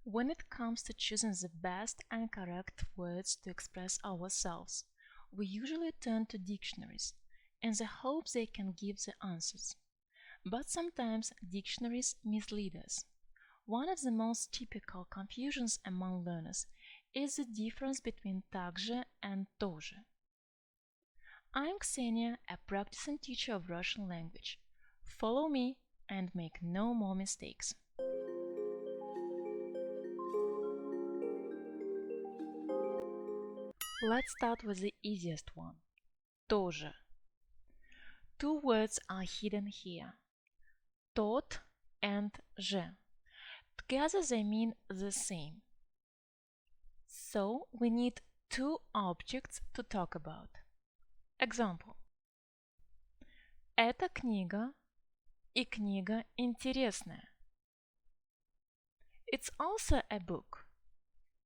When it comes to choosing the best and correct words to express ourselves, we usually turn to dictionaries in the hope they can give the answers. But sometimes dictionaries mislead us. One of the most typical confusions among learners is the difference between ТАКЖЕ and ТОЖЕ. I'm Ksenia, a practicing teacher of Russian language. Follow me and make no more mistakes. Let's start with the easiest one. ТОЖЕ. Two words are hidden here. Тот and же. Together they mean the same. So we need two objects to talk about. Example. Эта книга и книга интересная. It's also a book.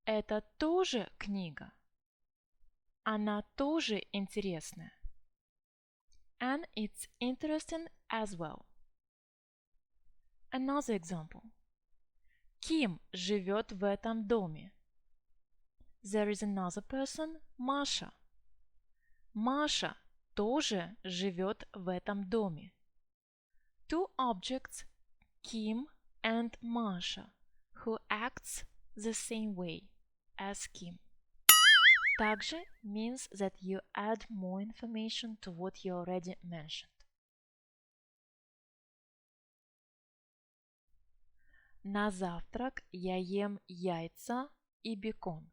Это тоже книга. Она тоже интересная. And it's interesting as well. Another example. Ким живет в этом доме. There is another person, Маша. Маша тоже живет в этом доме. Two objects, Kim and Masha, who acts the same way as Kim. ТАКЖЕ means that you add more information to what you already mentioned. На завтрак я ем яйца и бекон.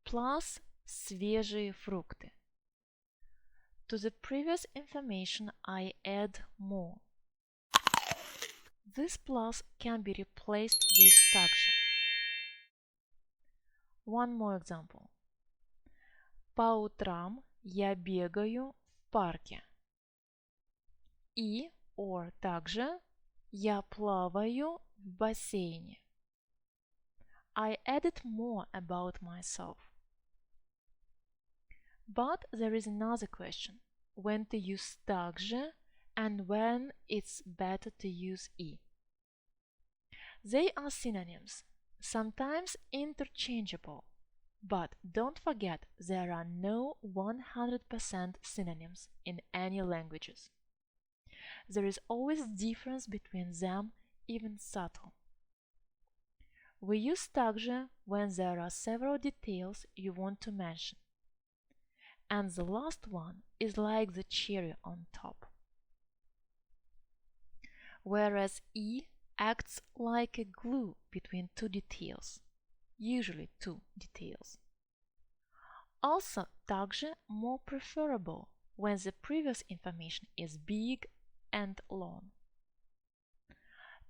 Plus свежие фрукты. To the previous information I add more. This plus can be replaced with ТАКЖЕ. One more example. По утрам я бегаю в парке. И, or также, я плаваю в бассейне. I added more about myself. But there is another question. When to use ТАКЖЕ and when it's better to use и. They are synonyms, sometimes interchangeable, but don't forget there are no 100% synonyms in any languages. There is always difference between them, even subtle. We use ТАКЖЕ when there are several details you want to mention. And the last one is like the cherry on top. Whereas и acts like a glue between two details, usually two details. Also, ТАКЖЕ more preferable when the previous information is big and long.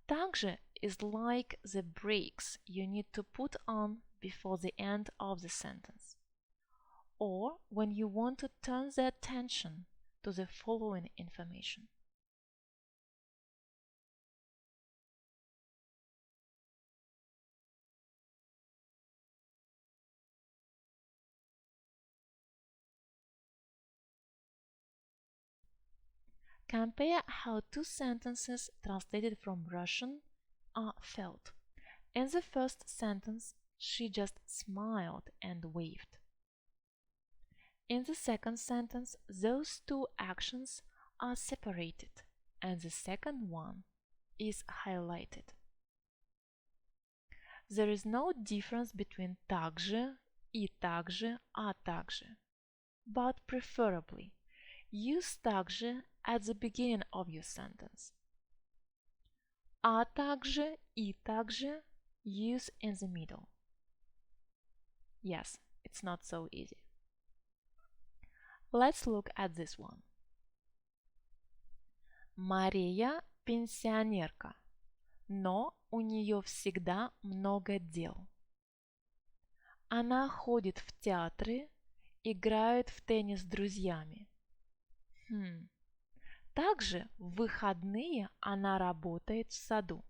ТАКЖЕ is like the brakes you need to put on before the end of the sentence, or when you want to turn the attention to the following information. Compare how two sentences translated from Russian are felt. In the first sentence, she just smiled and waved. In the second sentence, those two actions are separated, and the second one is highlighted. There is no difference between ТАКЖЕ и ТАКЖЕ, а также, but preferably use ТАКЖЕ at the beginning of your sentence. А также и также use in the middle. Yes, it's not so easy. Let's look at this one. Мария пенсионерка, но у нее всегда много дел. Она ходит в театры, играет в теннис с друзьями. Также в выходные она работает в саду.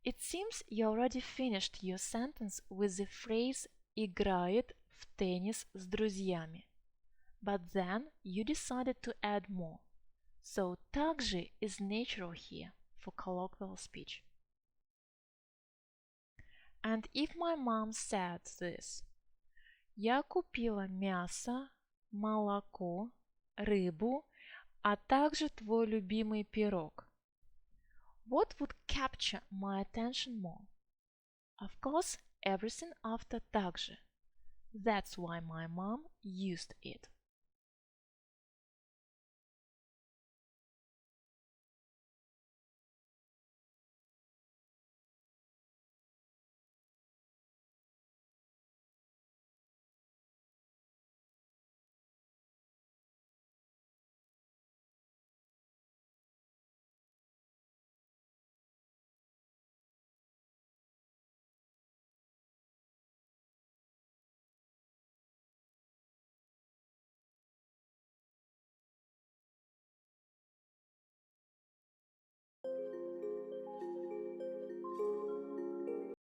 It seems you already finished your sentence with the phrase «играет в теннис с друзьями». But then you decided to add more. So также is natural here for colloquial speech. And if my mom said this: "Я купила мясо, молоко, рыбу, а также твой любимый пирог", what would capture my attention more? Of course, everything after ТАКЖЕ. That's why my mom used it.